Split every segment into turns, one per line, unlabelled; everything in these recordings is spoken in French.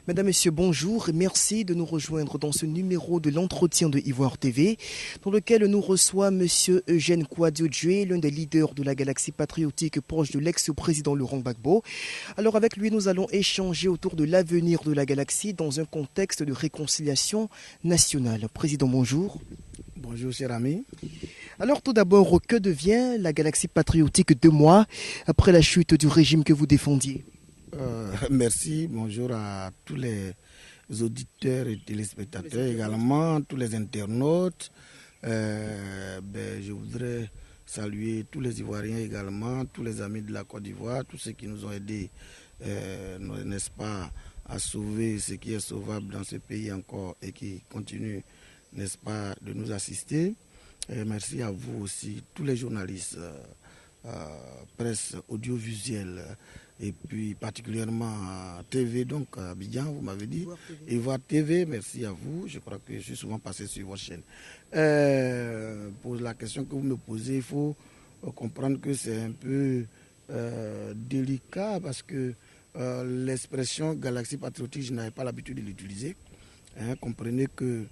Mesdames, Messieurs, bonjour et merci de nous rejoindre dans ce numéro de l'entretien de Ivoire TV, dans lequel nous reçoit Monsieur Eugène Kouadio-Djoué, l'un des leaders de la galaxie patriotique proche de l'ex-président Laurent Gbagbo. Alors avec lui, nous allons échanger autour de l'avenir de la galaxie dans un contexte de réconciliation nationale. Président, bonjour.
Bonjour, cher ami.
Alors tout d'abord, que devient la galaxie patriotique 2 mois après la chute du régime que vous défendiez?
Merci, bonjour à tous les auditeurs et téléspectateurs, également tous les internautes. Je voudrais saluer tous les Ivoiriens également, tous les amis de la Côte d'Ivoire, tous ceux qui nous ont aidés, n'est-ce pas, à sauver ce qui est sauvable dans ce pays encore et qui continue, n'est-ce pas, de nous assister. Merci à vous aussi, tous les journalistes, presse audiovisuelle, et puis particulièrement TV, donc Abidjan, vous m'avez dit, Ivoire TV, merci à vous. Je crois que je suis souvent passé sur votre chaîne. Pour la question que vous me posez, il faut comprendre que c'est un peu délicat parce que l'expression galaxie patriotique, je n'avais pas l'habitude de l'utiliser. Comprenez que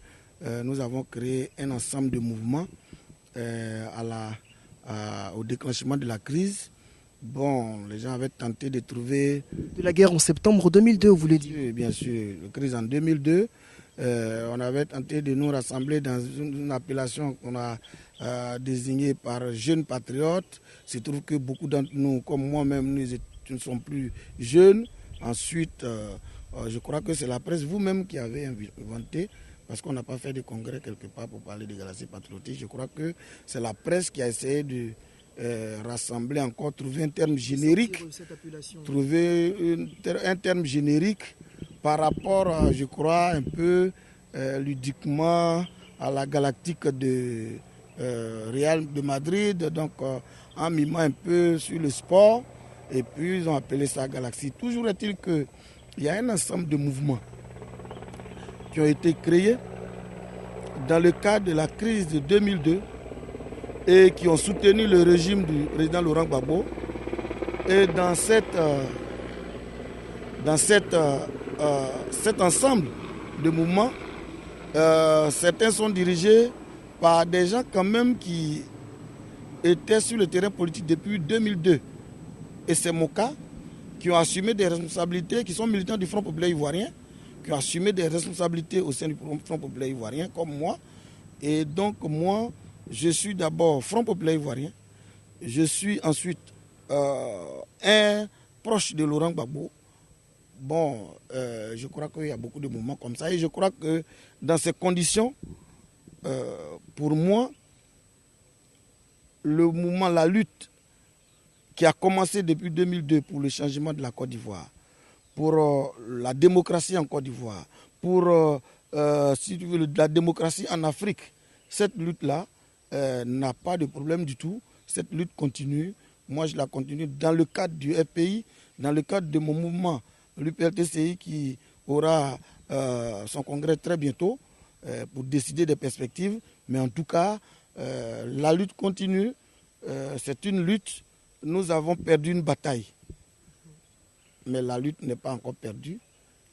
nous avons créé un ensemble de mouvements au déclenchement de la crise. Bon, les gens avaient tenté de trouver...
De la guerre en septembre 2002, vous voulez dire?
Bien sûr, la crise en 2002. On avait tenté de nous rassembler dans une appellation qu'on a désignée par jeunes patriotes. Il se trouve que beaucoup d'entre nous, comme moi-même, nous ne sommes plus jeunes. Ensuite, je crois que c'est la presse vous-même qui avez inventé, parce qu'on n'a pas fait de congrès quelque part pour parler de galaxie patriotique. Je crois que c'est la presse qui a essayé de rassembler encore, trouver un terme générique, par rapport, je crois, un peu ludiquement à la galactique de Real de Madrid, donc en mimant un peu sur le sport, et puis ils ont appelé ça galaxie. Toujours est-il qu'il y a un ensemble de mouvements qui ont été créés dans le cadre de la crise de 2002 et qui ont soutenu le régime du président Laurent Gbagbo. Et dans cet ensemble de mouvements, certains sont dirigés par des gens quand même qui étaient sur le terrain politique depuis 2002. Et c'est mon cas, qui ont assumé des responsabilités, qui sont militants du Front populaire ivoirien, qui ont assumé des responsabilités au sein du Front populaire ivoirien, comme moi. Et donc moi, je suis d'abord Front populaire ivoirien. Je suis ensuite un proche de Laurent Gbagbo. Bon, je crois qu'il y a beaucoup de moments comme ça. Et je crois que dans ces conditions, pour moi, le mouvement, la lutte qui a commencé depuis 2002 pour le changement de la Côte d'Ivoire, pour la démocratie en Côte d'Ivoire, pour si tu veux, la démocratie en Afrique, cette lutte-là n'a pas de problème du tout. Cette lutte continue. Moi, je la continue dans le cadre du FPI, dans le cadre de mon mouvement, l'UPLTCI, qui aura son congrès très bientôt pour décider des perspectives. Mais en tout cas, la lutte continue. C'est une lutte. Nous avons perdu une bataille. Mais la lutte n'est pas encore perdue.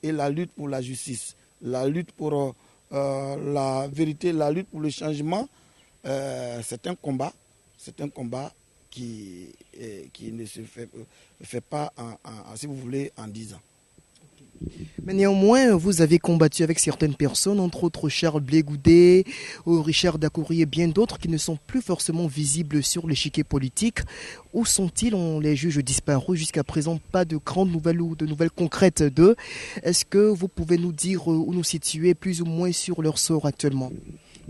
Et la lutte pour la justice, la lutte pour la vérité, la lutte pour le changement, c'est un combat. C'est un combat qui ne se fait pas, si vous voulez, en 10 ans.
Mais néanmoins, vous avez combattu avec certaines personnes, entre autres Charles Blé Goudé, Richard Dacoury et bien d'autres qui ne sont plus forcément visibles sur l'échiquier politique. Où sont-ils? On les juge disparus. Jusqu'à présent, pas de grandes nouvelles ou de nouvelles concrètes d'eux. Est-ce que vous pouvez nous dire où nous situer plus ou moins sur leur sort actuellement?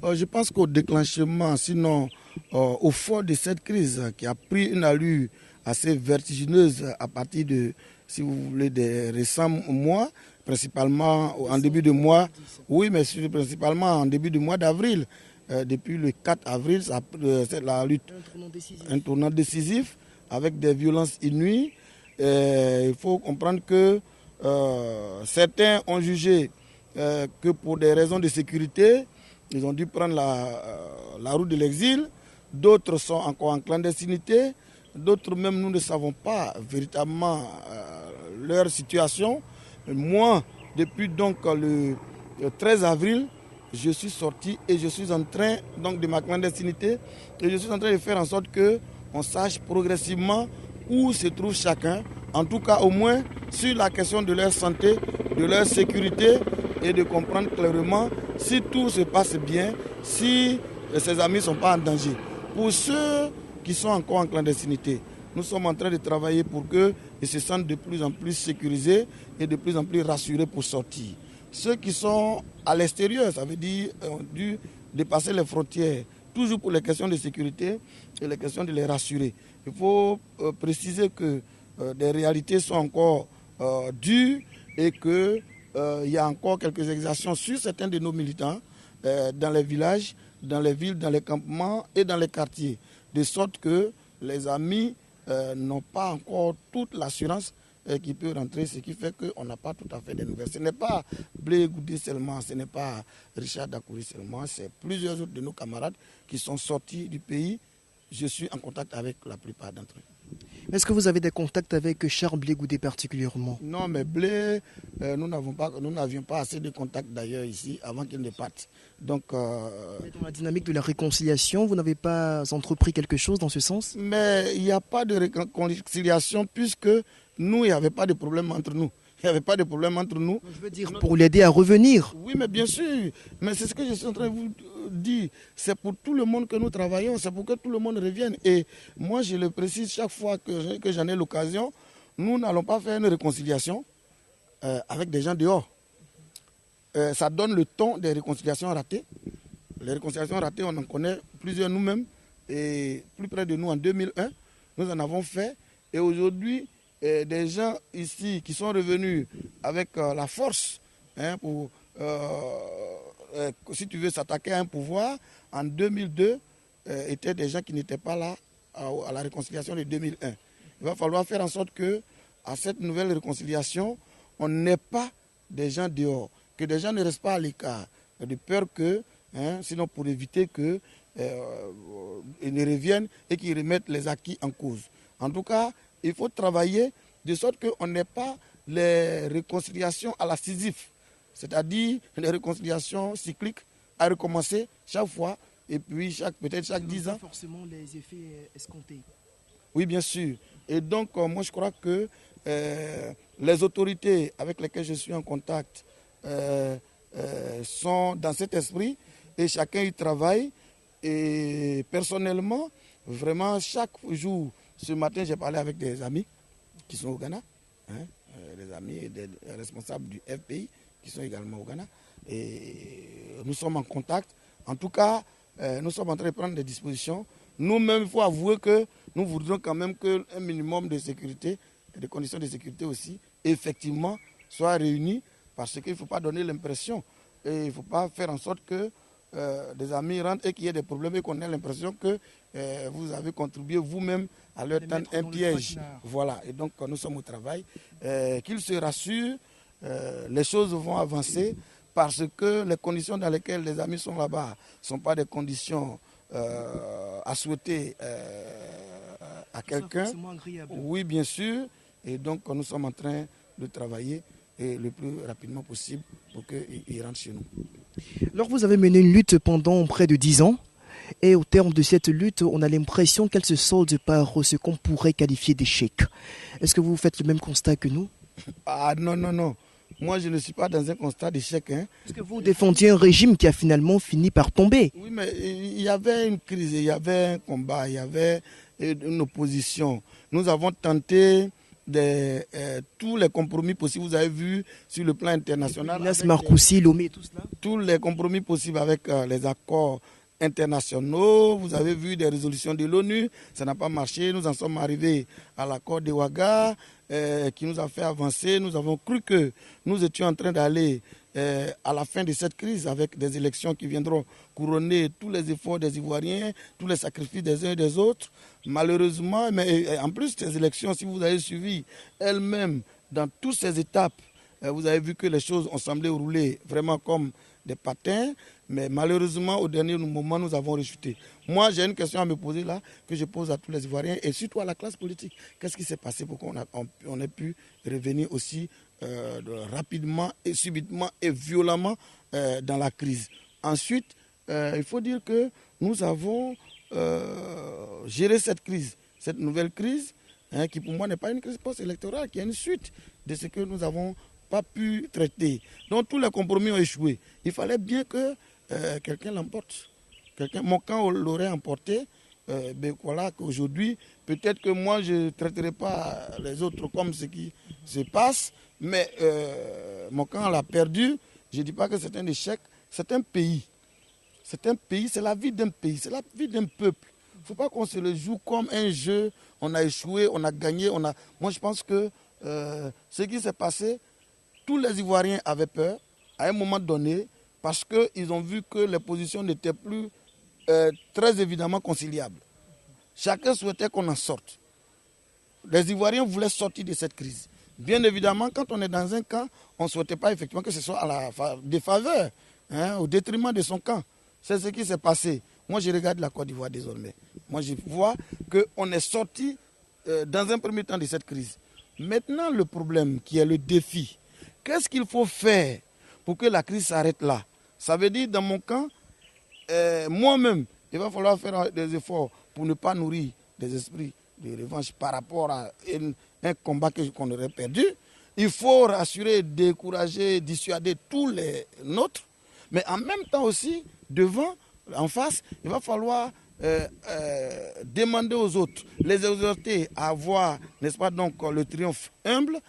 Je pense qu'au déclenchement, sinon au fond de cette crise qui a pris une allure assez vertigineuse à partir de, si vous voulez, des récents mois, principalement en début de mois, oui, mais principalement en début du mois d'avril. Depuis le 4 avril, c'est la lutte, un tournant décisif avec des violences inouïes. Il faut comprendre que certains ont jugé que pour des raisons de sécurité, ils ont dû prendre la route de l'exil. D'autres sont encore en clandestinité. D'autres même, nous ne savons pas véritablement leur situation. Moi, Depuis donc le 13 avril, je suis sorti et je suis en train donc de ma clandestinité et je suis en train de faire en sorte qu'on sache progressivement où se trouve chacun, en tout cas au moins sur la question de leur santé, de leur sécurité et de comprendre clairement si tout se passe bien, si ses amis ne sont pas en danger. Pour ceux qui sont encore en clandestinité, nous sommes en train de travailler pour qu'ils se sentent de plus en plus sécurisés et de plus en plus rassurés pour sortir. Ceux qui sont à l'extérieur, ça veut dire ont dû dépasser les frontières, toujours pour les questions de sécurité et les questions de les rassurer. Il faut préciser que des réalités sont encore dures et qu'il y a encore quelques exactions sur certains de nos militants dans les villages, dans les villes, dans les campements et dans les quartiers. De sorte que les amis n'ont pas encore toute l'assurance qui peut rentrer, ce qui fait qu'on n'a pas tout à fait des nouvelles. Ce n'est pas Blé Goudé seulement, ce n'est pas Richard Dakouri seulement, c'est plusieurs autres de nos camarades qui sont sortis du pays. Je suis en contact avec la plupart d'entre eux.
Est-ce que vous avez des contacts avec Charles Blé Goudé particulièrement?
Non, mais Blé, nous n'avions pas assez de contacts d'ailleurs ici avant qu'il ne parte. Donc,
mais dans la dynamique de la réconciliation, vous n'avez pas entrepris quelque chose dans ce sens?
Mais il n'y a pas de réconciliation puisque nous, il n'y avait pas de problème entre nous. Il n'y avait pas de problème entre nous.
Je veux dire, pour l'aider à revenir.
Oui, mais bien sûr. Mais c'est ce que je suis en train de vous dire. C'est pour tout le monde que nous travaillons. C'est pour que tout le monde revienne. Et moi, je le précise chaque fois que j'en ai l'occasion, nous n'allons pas faire une réconciliation avec des gens dehors. Ça donne le ton des réconciliations ratées. Les réconciliations ratées, on en connaît plusieurs nous-mêmes. Et plus près de nous, en 2001, nous en avons fait. Et aujourd'hui, des gens ici qui sont revenus avec la force pour, si tu veux, s'attaquer à un pouvoir, en 2002, étaient des gens qui n'étaient pas là à la réconciliation de 2001. Il va falloir faire en sorte que, à cette nouvelle réconciliation, on n'ait pas des gens dehors, que des gens ne restent pas à l'écart, de peur que, sinon pour éviter qu'ils ne reviennent et qu'ils remettent les acquis en cause. En tout cas, il faut travailler de sorte qu'on n'ait pas les réconciliations à la Sisyphe, c'est-à-dire les réconciliations cycliques à recommencer chaque fois et puis peut-être chaque 10 ans.
Pas forcément les effets escomptés.
Oui, bien sûr. Et donc, moi, je crois que les autorités avec lesquelles je suis en contact sont dans cet esprit et chacun y travaille. Et personnellement, vraiment, chaque jour, ce matin, j'ai parlé avec des amis qui sont au Ghana, des amis et des responsables du FPI qui sont également au Ghana. Et nous sommes en contact. En tout cas, nous sommes en train de prendre des dispositions. Nous-mêmes, il faut avouer que nous voudrions quand même qu'un minimum de sécurité, des conditions de sécurité aussi, effectivement, soient réunies, parce qu'il ne faut pas donner l'impression, et il ne faut pas faire en sorte que des amis rentrent et qu'il y ait des problèmes et qu'on ait l'impression que vous avez contribué vous-même à leur tendre un piège. Voilà, et donc nous sommes au travail. Qu'ils se rassurent, les choses vont avancer parce que les conditions dans lesquelles les amis sont là-bas ne sont pas des conditions à souhaiter à quelqu'un. Oui, bien sûr. Et donc nous sommes en train de travailler et le plus rapidement possible pour qu'ils rentrent chez nous.
Alors vous avez mené une lutte pendant près de 10 ans et au terme de cette lutte, on a l'impression qu'elle se solde par ce qu'on pourrait qualifier d'échec. Est-ce que vous faites le même constat que nous?
Ah non, non, non. Moi, je ne suis pas dans un constat d'échec.
Est-ce que vous défendiez un régime qui a finalement fini par tomber?
Oui, mais il y avait une crise, il y avait un combat, il y avait une opposition. Nous avons tenté tous les compromis possibles, vous avez vu sur le plan international.
Marcoussi, Lomé, tout cela.
Tous les compromis possibles avec les accords internationaux. Vous avez vu des résolutions de l'ONU, ça n'a pas marché. Nous en sommes arrivés à l'accord de Ouaga qui nous a fait avancer. Nous avons cru que nous étions en train d'aller à la fin de cette crise avec des élections qui viendront couronner tous les efforts des Ivoiriens, tous les sacrifices des uns et des autres. Malheureusement, mais en plus ces élections, si vous avez suivi elles-mêmes dans toutes ces étapes, vous avez vu que les choses ont semblé rouler vraiment comme des patins, mais malheureusement, au dernier moment, nous avons rechuté. Moi, j'ai une question à me poser là, que je pose à tous les Ivoiriens et surtout à la classe politique. Qu'est-ce qui s'est passé pour qu'on ait pu revenir aussi rapidement et subitement et violemment dans la crise. Ensuite, il faut dire que nous avons géré cette crise, cette nouvelle crise, qui pour moi n'est pas une crise post-électorale, qui est une suite de ce que nous n'avons pas pu traiter. Donc tous les compromis ont échoué. Il fallait bien que quelqu'un l'emporte. Mon camp l'aurait emporté. Ben voilà qu'aujourd'hui, peut-être que moi je ne traiterai pas les autres comme ce qui se passe, mais mon camp l'a perdu. Je ne dis pas que c'est un échec, c'est un pays. C'est un pays, c'est la vie d'un pays, c'est la vie d'un peuple. Il ne faut pas qu'on se le joue comme un jeu, on a échoué, on a gagné. Moi je pense que ce qui s'est passé, tous les Ivoiriens avaient peur à un moment donné parce qu'ils ont vu que les positions n'étaient plus très évidemment conciliables. Chacun souhaitait qu'on en sorte. Les Ivoiriens voulaient sortir de cette crise. Bien évidemment, quand on est dans un camp, on ne souhaitait pas effectivement que ce soit à la défaveur, au détriment de son camp. C'est ce qui s'est passé. Moi, je regarde la Côte d'Ivoire désormais. Moi, je vois qu'on est sorti dans un premier temps de cette crise. Maintenant, le problème qui est le défi, qu'est-ce qu'il faut faire pour que la crise s'arrête là? Ça veut dire, dans mon camp, moi-même, il va falloir faire des efforts pour ne pas nourrir des esprits de revanche par rapport à un combat qu'on aurait perdu. Il faut rassurer, décourager, dissuader tous les nôtres. Mais en même temps aussi, devant, en face, il va falloir demander aux autres, les exhorter à avoir, n'est-ce pas, donc le triomphe humble,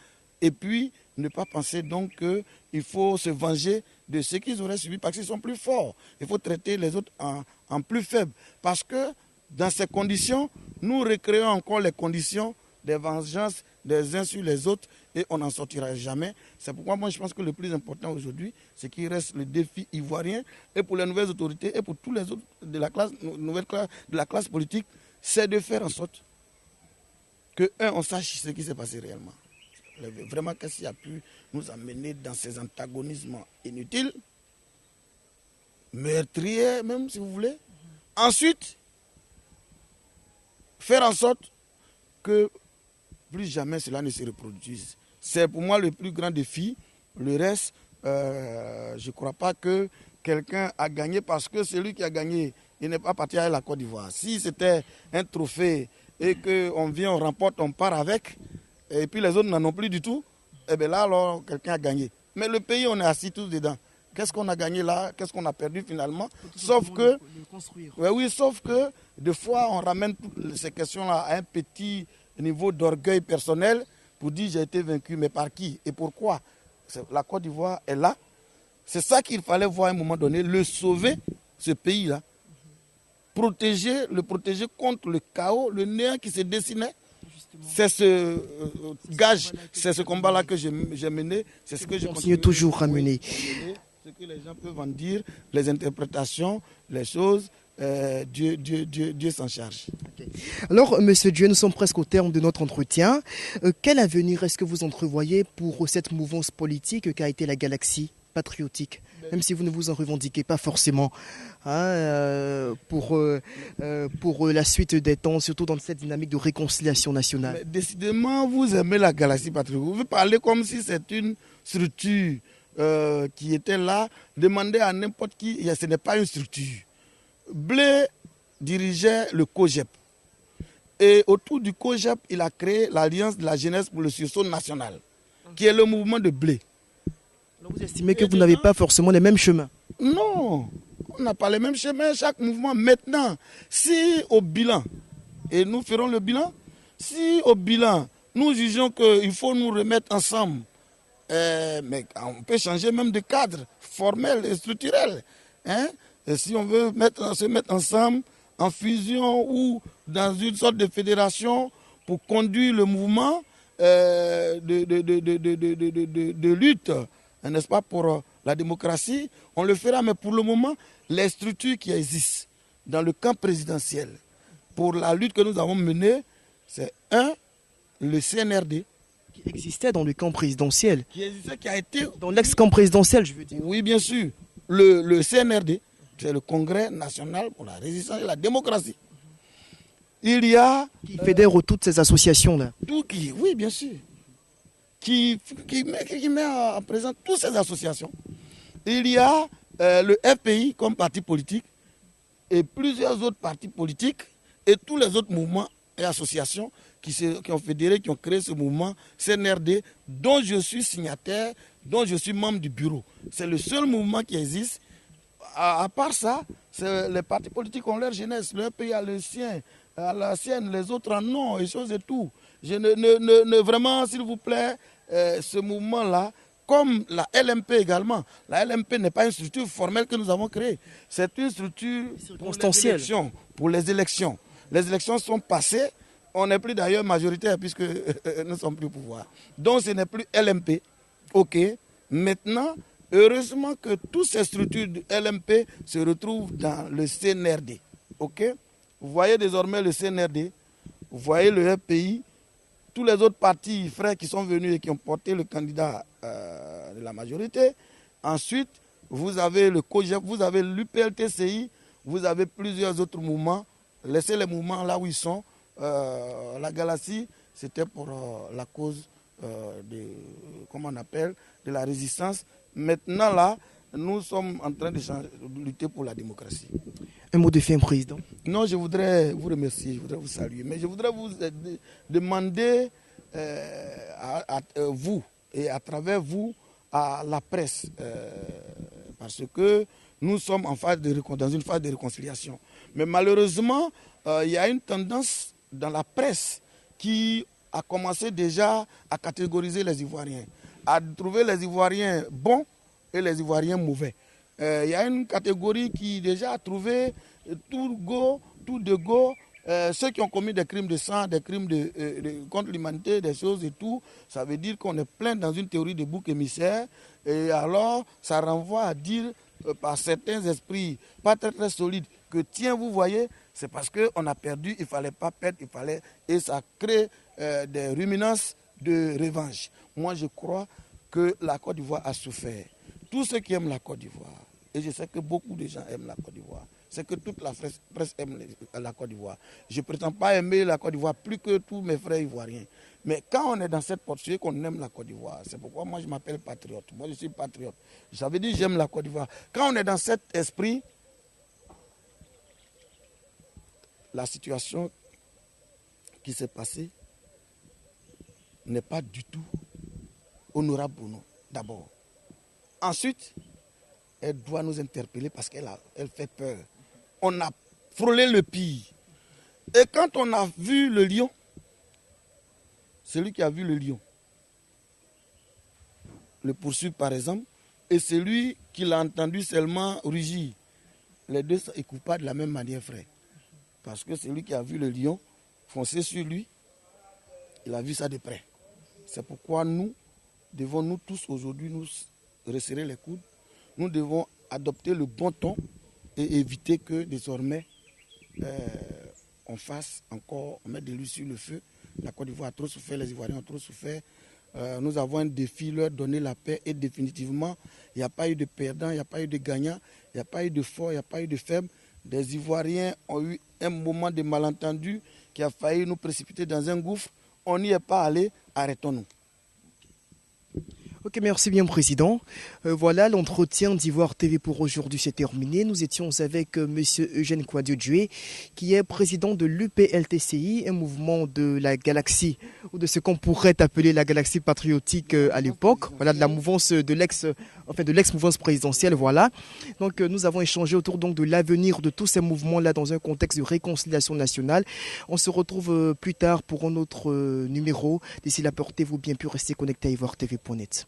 et puis ne pas penser donc qu'il faut se venger de ce qu'ils auraient subi parce qu'ils sont plus forts. Il faut traiter les autres en plus faibles. Parce que dans ces conditions, nous recréons encore les conditions des vengeances des uns sur les autres et on n'en sortira jamais. C'est pourquoi moi je pense que le plus important aujourd'hui, c'est qu'il reste le défi ivoirien et pour les nouvelles autorités et pour tous les autres de la classe, de la classe politique, c'est de faire en sorte que, on sache ce qui s'est passé réellement. Vraiment, qu'est-ce qui a pu nous amener dans ces antagonismes inutiles, meurtriers même, si vous voulez. Ensuite, faire en sorte que plus jamais cela ne se reproduise. C'est pour moi le plus grand défi. Le reste, je ne crois pas que quelqu'un a gagné parce que celui qui a gagné, il n'est pas parti à la Côte d'Ivoire. Si c'était un trophée et qu'on vient, on remporte, on part avec, et puis les autres n'en ont plus du tout, et bien là, alors, quelqu'un a gagné. Mais le pays, on est assis tous dedans. Qu'est-ce qu'on a gagné là? Qu'est-ce qu'on a perdu finalement? Sauf que, sauf que, des fois, on ramène toutes ces questions-là à un petit niveau d'orgueil personnel pour dire j'ai été vaincu, mais par qui et pourquoi? La Côte d'Ivoire est là. C'est ça qu'il fallait voir à un moment donné, le sauver, ce pays-là. Le protéger contre le chaos, le néant qui se dessinait. C'est ce gage, c'est ce combat-là que j'ai mené. C'est ce que je continue
toujours à mener.
Ce que les gens peuvent en dire, les interprétations, les choses, Dieu s'en charge.
Okay. Alors, Monsieur Dieu, nous sommes presque au terme de notre entretien. Quel avenir est-ce que vous entrevoyez pour cette mouvance politique qu'a été la Galaxie patriotique? Même si vous ne vous en revendiquez pas forcément pour la suite des temps, surtout dans cette dynamique de réconciliation nationale.
Mais décidément, vous aimez la Galaxie patriotique. Vous parlez comme si c'est une structure qui était là. Demandez à n'importe qui, ce n'est pas une structure. Blé dirigeait le COGEP. Et autour du COGEP, il a créé l'Alliance de la jeunesse pour le sursaut national, qui est le mouvement de Blé.
Alors vous estimez que vous n'avez pas forcément les mêmes chemins?
Non, on n'a pas les mêmes chemins, chaque mouvement. Maintenant, si au bilan, et nous ferons le bilan, si au bilan, nous jugeons qu'il faut nous remettre ensemble, mais on peut changer même de cadre formel et structurel. Et si on veut se mettre ensemble en fusion ou dans une sorte de fédération pour conduire le mouvement de lutte, n'est-ce pas, pour la démocratie, on le fera. Mais pour le moment, les structures qui existent dans le camp présidentiel pour la lutte que nous avons menée, c'est le CNRD.
Qui existait dans le camp présidentiel.
Qui existait, qui a été...
Dans l'ex-camp présidentiel, je veux dire.
Oui, bien sûr. Le CNRD, c'est le Congrès national pour la résistance et la démocratie. Il y a...
Qui fédère toutes ces associations-là.
Oui, bien sûr. qui met en présent toutes ces associations. Il y a le FPI comme parti politique et plusieurs autres partis politiques et tous les autres mouvements et associations qui ont fédéré, qui ont créé ce mouvement CNRD, dont je suis signataire, dont je suis membre du bureau. C'est le seul mouvement qui existe. À part ça, les partis politiques ont leur jeunesse, le FPI a le sien, à la sienne, les autres en ont, et choses et tout. Vraiment, s'il vous plaît, ce mouvement-là, comme la LMP également, la LMP n'est pas une structure formelle que nous avons créée, c'est une structure pour les élections. Les élections sont passées, on n'est plus d'ailleurs majoritaire puisque nous ne sommes plus au pouvoir. Donc ce n'est plus LMP, ok. Maintenant, heureusement que toutes ces structures de LMP se retrouvent dans le CNRD, ok. Vous voyez désormais le CNRD, vous voyez le FPI, tous les autres partis frères qui sont venus et qui ont porté le candidat de la majorité. Ensuite, vous avez le COGEP, vous avez l'UPLTCI, vous avez plusieurs autres mouvements. Laissez les mouvements là où ils sont. La Galaxie, c'était pour la cause de la résistance. Maintenant là, nous sommes en train de lutter pour la démocratie.
Un mot de fin, Président.
Non, je voudrais vous remercier, je voudrais vous saluer, mais je voudrais vous demander à vous et à travers vous à la presse, parce que nous sommes dans une phase de réconciliation. Mais malheureusement, il y a une tendance dans la presse qui a commencé déjà à catégoriser les Ivoiriens, à trouver les Ivoiriens bons et les Ivoiriens mauvais. Il y a une catégorie qui déjà a trouvé tout de go, ceux qui ont commis des crimes de sang, des crimes contre l'humanité, des choses et tout. Ça veut dire qu'on est plein dans une théorie de bouc émissaire. Et alors, ça renvoie à dire par certains esprits pas très solides que tiens, vous voyez, c'est parce qu'on a perdu, il ne fallait pas perdre, et ça crée des ruminances de revanche. Moi, je crois que la Côte d'Ivoire a souffert. Tous ceux qui aiment la Côte d'Ivoire, et je sais que beaucoup de gens aiment la Côte d'Ivoire, c'est que toute la presse aime la Côte d'Ivoire. Je ne prétends pas aimer la Côte d'Ivoire plus que tous mes frères ivoiriens. Mais quand on est dans cette posture qu'on aime la Côte d'Ivoire, c'est pourquoi moi je m'appelle patriote. Moi je suis patriote. J'avais dit j'aime la Côte d'Ivoire. Quand on est dans cet esprit, la situation qui s'est passée n'est pas du tout honorable pour nous, d'abord. Ensuite, elle doit nous interpeller parce qu'elle fait peur. On a frôlé le pire. Et quand on a vu le lion, celui qui a vu le lion le poursuit par exemple, et celui qui l'a entendu seulement rugir, les deux ne coupent pas de la même manière, frère. Parce que celui qui a vu le lion foncer sur lui, il a vu ça de près. C'est pourquoi nous devons tous aujourd'hui nous resserrer les coudes. Nous devons adopter le bon ton et éviter que désormais on mette de l'huile sur le feu. La Côte d'Ivoire a trop souffert, les Ivoiriens ont trop souffert. Nous avons un défi, leur donner la paix, et définitivement, il n'y a pas eu de perdant, il n'y a pas eu de gagnant, il n'y a pas eu de fort, il n'y a pas eu de faible. Des Ivoiriens ont eu un moment de malentendu qui a failli nous précipiter dans un gouffre. On n'y est pas allé, arrêtons-nous.
Ok, merci bien, Président. Voilà, l'entretien d'Ivoire TV pour aujourd'hui c'est terminé. Nous étions avec M. Eugène Kouadio-Djoué, qui est président de l'UPLTCI, un mouvement de la galaxie, ou de ce qu'on pourrait appeler la galaxie patriotique à l'époque. Voilà, de la mouvance de l'ex-mouvance présidentielle, voilà. Donc, nous avons échangé autour donc de l'avenir de tous ces mouvements-là dans un contexte de réconciliation nationale. On se retrouve plus tard pour un autre numéro. D'ici là, portez-vous bien, puis restez connectés à ivoiretv.net.